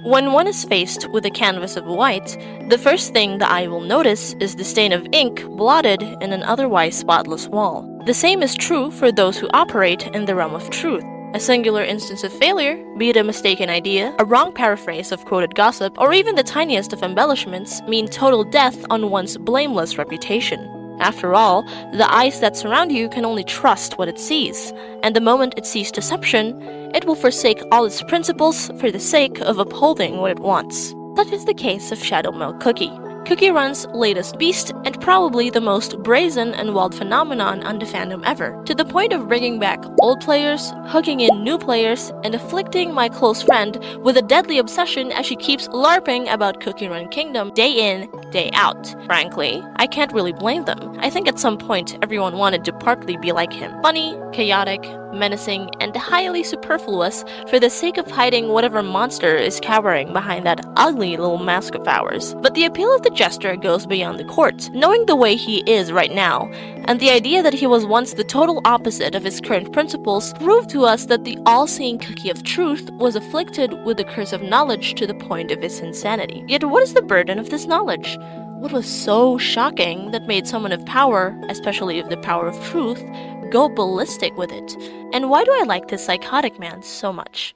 When one is faced with a canvas of white, the first thing the eye will notice is the stain of ink blotted in an otherwise spotless wall. The same is true for those who operate in the realm of truth. A singular instance of failure, be it a mistaken idea, a wrong paraphrase of quoted gossip, or even the tiniest of embellishments, mean total death on one's blameless reputation. After all, the eyes that surround you can only trust what it sees, and the moment it sees deception, it will forsake all its principles for the sake of upholding what it wants. Such is the case of Shadow Milk Cookie. Cookie Run's latest beast, and probably the most brazen and wild phenomenon on the fandom ever, to the point of bringing back old players, hooking in new players, and afflicting my close friend with a deadly obsession as she keeps LARPing about Cookie Run Kingdom day in, day out. Frankly, I can't really blame them. I think at some point everyone wanted to partly be like him. Funny, chaotic, menacing, and highly superfluous for the sake of hiding whatever monster is cowering behind that ugly little mask of ours. But the appeal of the jester goes beyond the court. Knowing the way he is right now, and the idea that he was once the total opposite of his current principles, proved to us that the all-seeing Cookie of Truth was afflicted with the curse of knowledge to the point of his insanity. Yet what is the burden of this knowledge? What was so shocking that made someone of power, especially of the power of truth, go ballistic with it? And why do I like this psychotic man so much?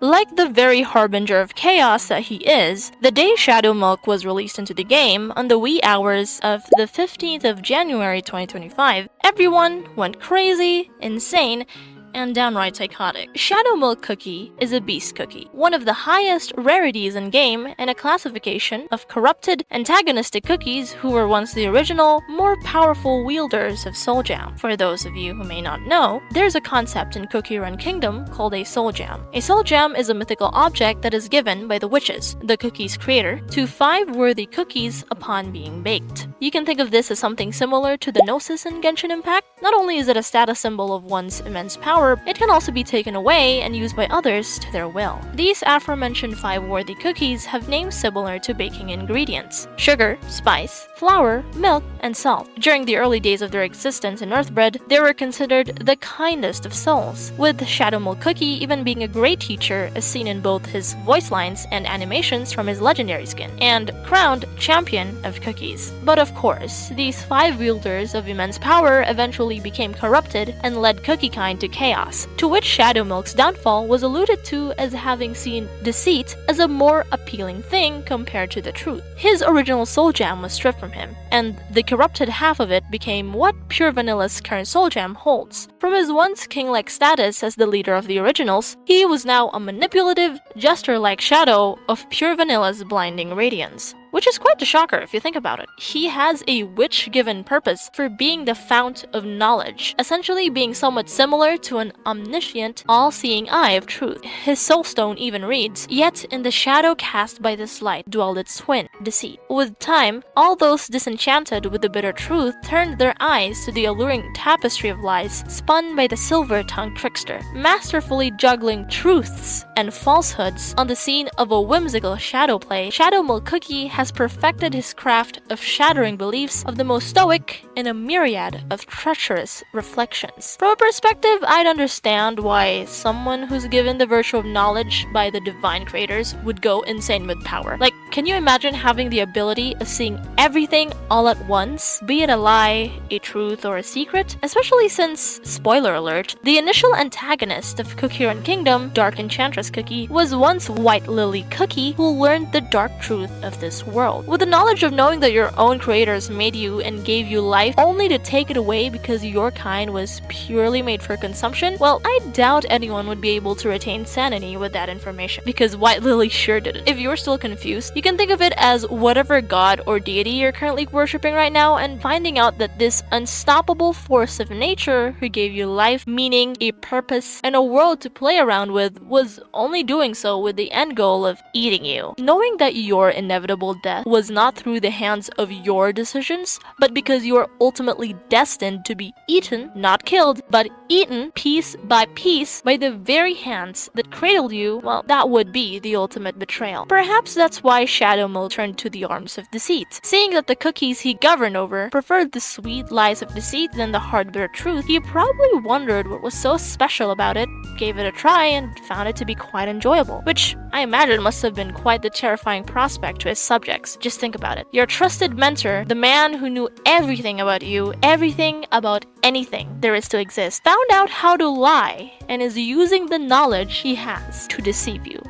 Like the very harbinger of chaos that he is, the day Shadow Milk was released into the game on the wee hours of the 15th of January 2025, everyone went crazy, insane, and downright psychotic. Shadow Milk Cookie is a beast cookie, one of the highest rarities in game and a classification of corrupted, antagonistic cookies who were once the original, more powerful wielders of Soul Jam. For those of you who may not know, there's a concept in Cookie Run Kingdom called a Soul Jam. A Soul Jam is a mythical object that is given by the witches, the cookie's creator, to 5 worthy cookies upon being baked. You can think of this as something similar to the Gnosis in Genshin Impact. Not only is it a status symbol of one's immense power, it can also be taken away and used by others to their will. These aforementioned 5 worthy cookies have names similar to baking ingredients: sugar, spice, flour, milk, and salt. During the early days of their existence in Earthbread, they were considered the kindest of souls, with Shadow Milk Cookie even being a great teacher as seen in both his voice lines and animations from his legendary skin, and crowned champion of cookies. But of course, these 5 wielders of immense power eventually became corrupted and led cookiekind to chaos, to which Shadow Milk's downfall was alluded to as having seen deceit as a more appealing thing compared to the truth. His original Soul Jam was stripped from him, and the corrupted half of it became what Pure Vanilla's current Soul Jam holds. From his once king-like status as the leader of the originals, he was now a manipulative, jester-like shadow of Pure Vanilla's blinding radiance. Which is quite a shocker if you think about it. He has a witch-given purpose for being the fount of knowledge, essentially being somewhat similar to an omniscient, all-seeing eye of truth. His soulstone even reads, "Yet in the shadow cast by this light dwelled its twin, deceit." With time, all those disenchanted with the bitter truth turned their eyes to the alluring tapestry of lies spun by the silver-tongued trickster, masterfully juggling truths and falsehoods on the scene of a whimsical shadow play. Shadow Milk Cookie has perfected his craft of shattering beliefs of the most stoic in a myriad of treacherous reflections. From a perspective, I'd understand why someone who's given the virtue of knowledge by the divine creators would go insane with power. Like, can you imagine having the ability of seeing everything all at once, be it a lie, a truth, or a secret? Especially since, spoiler alert, the initial antagonist of Cookie Run Kingdom, Dark Enchantress Cookie, was once White Lily Cookie, who learned the dark truth of this world. With the knowledge of knowing that your own creators made you and gave you life only to take it away because your kind was purely made for consumption, well, I doubt anyone would be able to retain sanity with that information, because White Lily sure didn't. If you're still confused, you can think of it as whatever god or deity you're currently worshipping right now and finding out that this unstoppable force of nature who gave you life, meaning, a purpose, and a world to play around with was only doing so with the end goal of eating you. Knowing that your inevitable death was not through the hands of your decisions, but because you are ultimately destined to be eaten, not killed, but eaten piece by piece by the very hands that cradled you, well, that would be the ultimate betrayal. Perhaps that's why Shadow Milk turned to the arms of deceit. Seeing that the cookies he governed over preferred the sweet lies of deceit than the hard bitter truth, he probably wondered what was so special about it, gave it a try, and found it to be quite enjoyable. Which I imagine must have been quite the terrifying prospect to his subjects. Just think about it. Your trusted mentor, the man who knew everything about you, everything about anything there is to exist, found out how to lie and is using the knowledge he has to deceive you.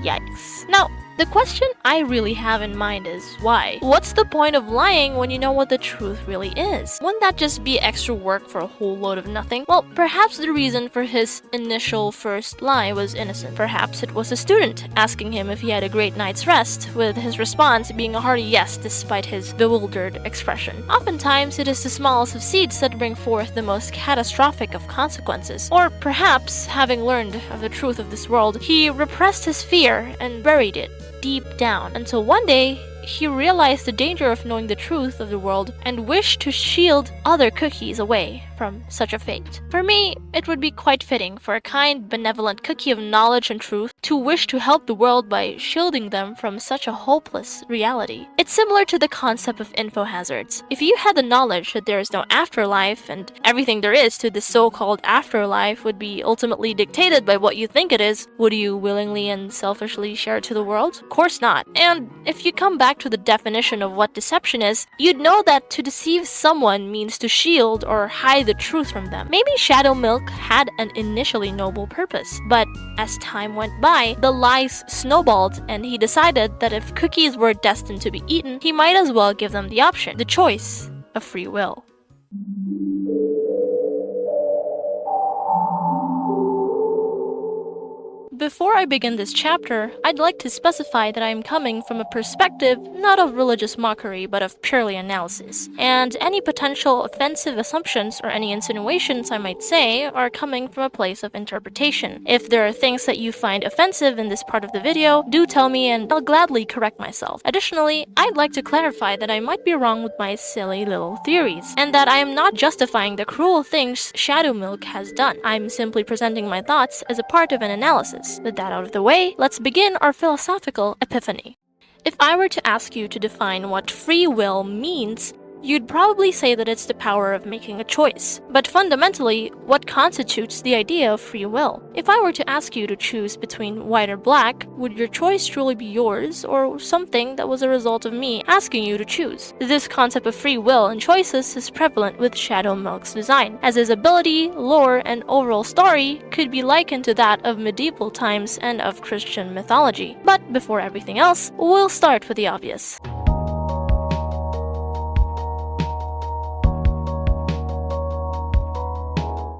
Yikes. Now, the question I really have in mind is why? What's the point of lying when you know what the truth really is? Wouldn't that just be extra work for a whole load of nothing? Well, perhaps the reason for his initial first lie was innocent. Perhaps it was a student asking him if he had a great night's rest, with his response being a hearty yes despite his bewildered expression. Oftentimes, it is the smallest of seeds that bring forth the most catastrophic of consequences. Or perhaps, having learned of the truth of this world, he repressed his fear and buried it deep down until one day he realized the danger of knowing the truth of the world and wished to shield other cookies away from such a fate. For me, it would be quite fitting for a kind, benevolent cookie of knowledge and truth to wish to help the world by shielding them from such a hopeless reality. It's similar to the concept of info hazards. If you had the knowledge that there is no afterlife and everything there is to the so-called afterlife would be ultimately dictated by what you think it is, would you willingly and selfishly share it to the world? Of course not. And if you come back to the definition of what deception is, you'd know that to deceive someone means to shield or hide the truth from them. Maybe Shadow Milk had an initially noble purpose, but as time went by, the lies snowballed and he decided that if cookies were destined to be eaten, he might as well give them the option, the choice of free will. Before I begin this chapter, I'd like to specify that I am coming from a perspective not of religious mockery but of purely analysis, and any potential offensive assumptions or any insinuations I might say are coming from a place of interpretation. If there are things that you find offensive in this part of the video, do tell me and I'll gladly correct myself. Additionally, I'd like to clarify that I might be wrong with my silly little theories, and that I am not justifying the cruel things Shadow Milk has done. I'm simply presenting my thoughts as a part of an analysis. With that out of the way, let's begin our philosophical epiphany. If I were to ask you to define what free will means, you'd probably say that it's the power of making a choice. But fundamentally, what constitutes the idea of free will? If I were to ask you to choose between white or black, would your choice truly be yours, or something that was a result of me asking you to choose? This concept of free will and choices is prevalent with Shadow Milk's design, as his ability, lore, and overall story could be likened to that of medieval times and of Christian mythology. But before everything else, we'll start with the obvious.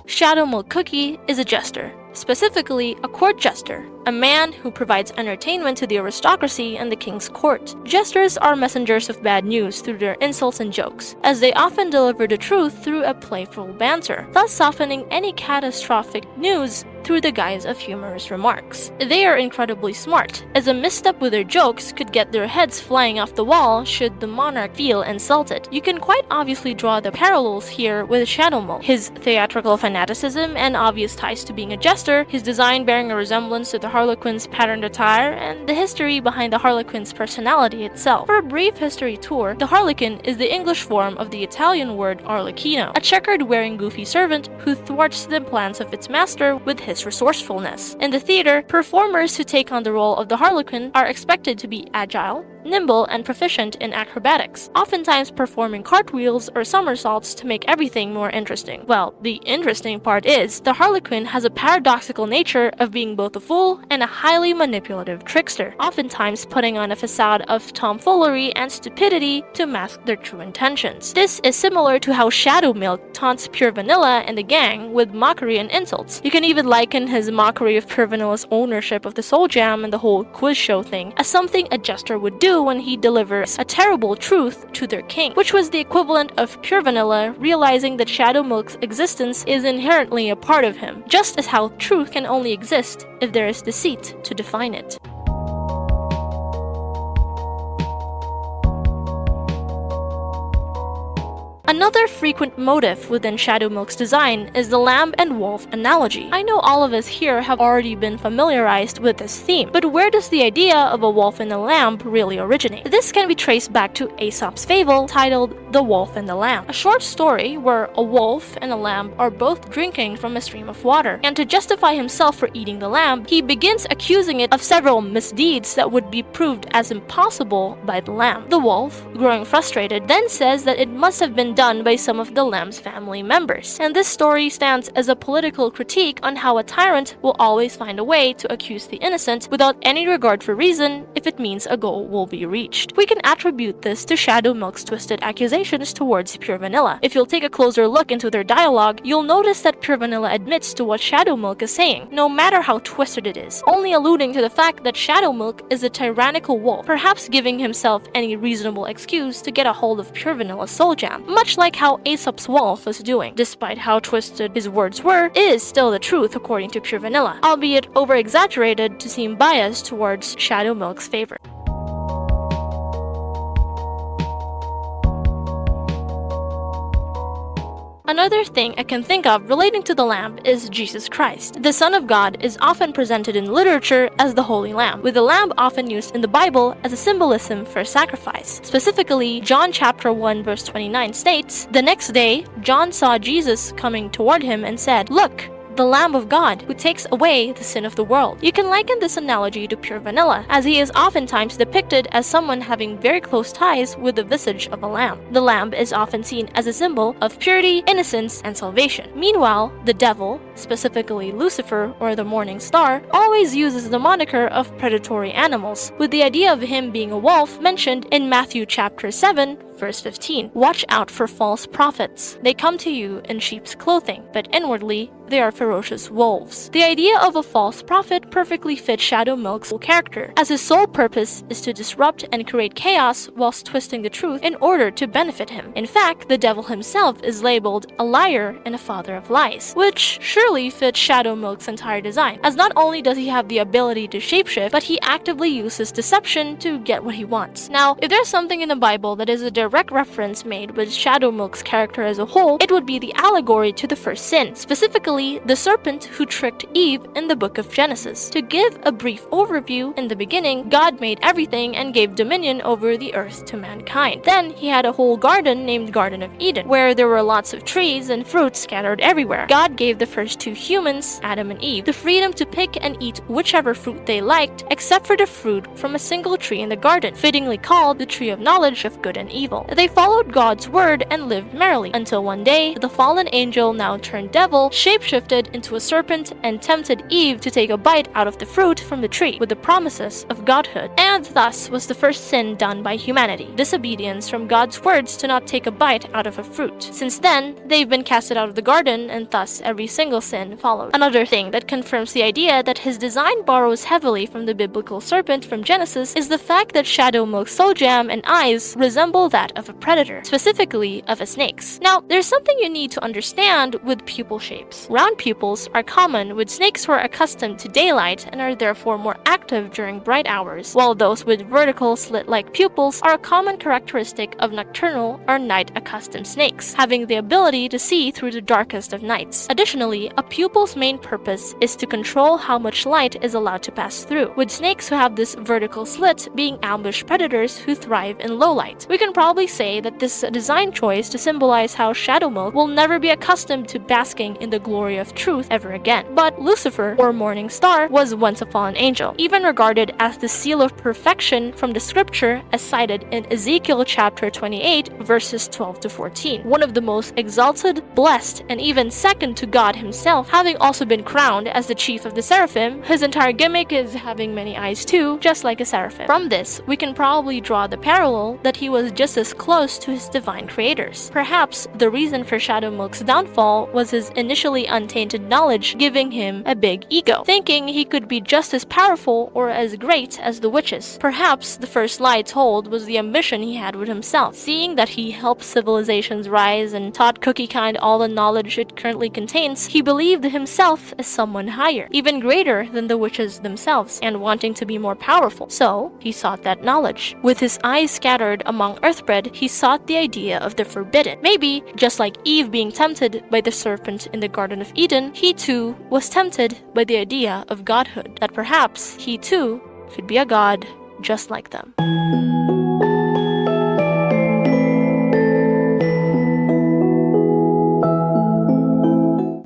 Shadow Milk Cookie is a jester, specifically a court jester, a man who provides entertainment to the aristocracy and the king's court. Jesters are messengers of bad news through their insults and jokes, as they often deliver the truth through a playful banter, thus softening any catastrophic news through the guise of humorous remarks. They are incredibly smart, as a misstep with their jokes could get their heads flying off the wall should the monarch feel insulted. You can quite obviously draw the parallels here with Shadow Milk, his theatrical fanaticism and obvious ties to being a jester, his design bearing a resemblance to the Harlequin's patterned attire, and the history behind the Harlequin's personality itself. For a brief history tour, the Harlequin is the English form of the Italian word arlecchino, a checkered-wearing goofy servant who thwarts the plans of its master with his resourcefulness. In the theater, performers who take on the role of the Harlequin are expected to be agile, nimble, and proficient in acrobatics, oftentimes performing cartwheels or somersaults to make everything more interesting. Well, the interesting part is, the Harlequin has a paradoxical nature of being both a fool and a highly manipulative trickster, oftentimes putting on a facade of tomfoolery and stupidity to mask their true intentions. This is similar to how Shadow Milk taunts Pure Vanilla and the gang with mockery and insults. You can even liken his mockery of Pure Vanilla's ownership of the Soul Jam and the whole quiz show thing as something a jester would do when he delivers a terrible truth to their king, which was the equivalent of Pure Vanilla realizing that Shadow Milk's existence is inherently a part of him, just as how truth can only exist if there is deceit to define it. Another frequent motif within Shadow Milk's design is the lamb and wolf analogy. I know all of us here have already been familiarized with this theme, but where does the idea of a wolf and a lamb really originate? This can be traced back to Aesop's fable titled The Wolf and the Lamb, a short story where a wolf and a lamb are both drinking from a stream of water, and to justify himself for eating the lamb, he begins accusing it of several misdeeds that would be proved as impossible by the lamb. The wolf, growing frustrated, then says that it must have been done by some of the lamb's family members, and this story stands as a political critique on how a tyrant will always find a way to accuse the innocent without any regard for reason if it means a goal will be reached. We can attribute this to Shadow Milk's twisted accusations towards Pure Vanilla. If you'll take a closer look into their dialogue, you'll notice that Pure Vanilla admits to what Shadow Milk is saying, no matter how twisted it is, only alluding to the fact that Shadow Milk is a tyrannical wolf, perhaps giving himself any reasonable excuse to get a hold of Pure Vanilla's soul gem, much like how Aesop's wolf was doing. Despite how twisted his words were, it is still the truth according to Pure Vanilla, albeit over-exaggerated to seem biased towards Shadow Milk's favor. Another thing I can think of relating to the lamb is Jesus Christ. The Son of God is often presented in literature as the Holy Lamb, with the lamb often used in the Bible as a symbolism for sacrifice. Specifically, John chapter 1 verse 29 states, "The next day, John saw Jesus coming toward him and said, 'Look, the Lamb of God, who takes away the sin of the world.'" You can liken this analogy to Pure Vanilla, as he is oftentimes depicted as someone having very close ties with the visage of a lamb. The lamb is often seen as a symbol of purity, innocence, and salvation. Meanwhile, the devil, specifically Lucifer or the morning star, always uses the moniker of predatory animals, with the idea of him being a wolf mentioned in Matthew chapter 7, verse 15. "Watch out for false prophets. They come to you in sheep's clothing, but inwardly they are ferocious wolves." The idea of a false prophet perfectly fits Shadow Milk's character, as his sole purpose is to disrupt and create chaos whilst twisting the truth in order to benefit him. In fact, the devil himself is labeled a liar and a father of lies, which surely fits Shadow Milk's entire design, as not only does he have the ability to shapeshift, but he actively uses deception to get what he wants. Now, if there's something in the Bible that is a direct reference made with Shadow Milk's character as a whole, it would be the allegory to the first sin, specifically the serpent who tricked Eve in the book of Genesis. To give a brief overview, in the beginning, God made everything and gave dominion over the earth to mankind. Then he had a whole garden named Garden of Eden, where there were lots of trees and fruits scattered everywhere. God gave the first two humans, Adam and Eve, the freedom to pick and eat whichever fruit they liked, except for the fruit from a single tree in the garden, fittingly called the tree of knowledge of good and evil. They followed God's word and lived merrily, until one day, the fallen angel, now turned devil, shapeshifted into a serpent and tempted Eve to take a bite out of the fruit from the tree with the promises of godhood. And thus was the first sin done by humanity, disobedience from God's words to not take a bite out of a fruit. Since then, they've been casted out of the garden, and thus every single sin followed. Another thing that confirms the idea that his design borrows heavily from the biblical serpent from Genesis is the fact that Shadow Milk's soul gem and eyes resemble that of a predator, specifically of a snake's. Now, there's something you need to understand with pupil shapes. Round pupils are common with snakes who are accustomed to daylight and are therefore more active during bright hours, while those with vertical slit-like pupils are a common characteristic of nocturnal or night-accustomed snakes, having the ability to see through the darkest of nights. Additionally, a pupil's main purpose is to control how much light is allowed to pass through, with snakes who have this vertical slit being ambush predators who thrive in low light. We can probably say that this design choice to symbolize how Shadow Milk will never be accustomed to basking in the glory of truth ever again. But Lucifer, or morning star, was once a fallen angel, even regarded as the seal of perfection from the scripture as cited in Ezekiel chapter 28 verses 12 to 14. One of the most exalted, blessed, and even second to God himself, having also been crowned as the chief of the seraphim. His entire gimmick is having many eyes too, just like a seraphim. From this, we can probably draw the parallel that he was just as close to his divine creators. Perhaps the reason for Shadow Milk's downfall was his initially untainted knowledge giving him a big ego, thinking he could be just as powerful or as great as the witches. Perhaps the first lie told was the ambition he had with himself. Seeing that he helped civilizations rise and taught Cookie Kind all the knowledge it currently contains, he believed himself as someone higher, even greater than the witches themselves, and wanting to be more powerful. So, he sought that knowledge. With his eyes scattered among earth spread, he sought the idea of the forbidden. Maybe, just like Eve being tempted by the serpent in the Garden of Eden, he too was tempted by the idea of godhood, that perhaps he too could be a god just like them.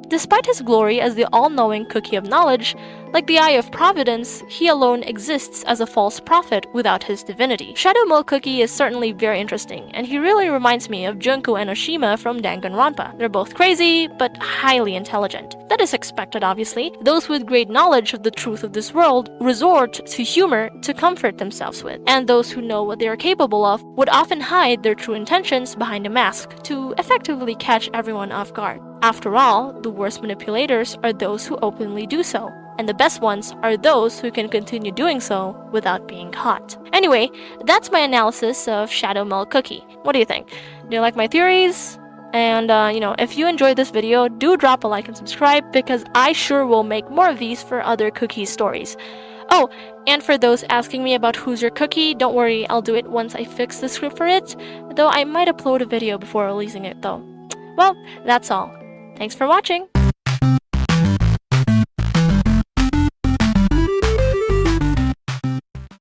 Despite his glory as the all-knowing cookie of knowledge, like the eye of providence, he alone exists as a false prophet without his divinity. Shadow Milk Cookie is certainly very interesting, and he really reminds me of Junko and Oshima from Danganronpa. They're both crazy, but highly intelligent. That is expected, obviously. Those with great knowledge of the truth of this world resort to humor to comfort themselves with, and those who know what they are capable of would often hide their true intentions behind a mask to effectively catch everyone off guard. After all, the worst manipulators are those who openly do so, and the best ones are those who can continue doing so without being caught. Anyway, that's my analysis of Shadow Milk Cookie. What do you think? Do you like my theories? And, if you enjoyed this video, do drop a like and subscribe, because I sure will make more of these for other cookie stories. Oh, and for those asking me about Who's Your Cookie, don't worry, I'll do it once I fix the script for it, though I might upload a video before releasing it though. Well, that's all. Thanks for watching!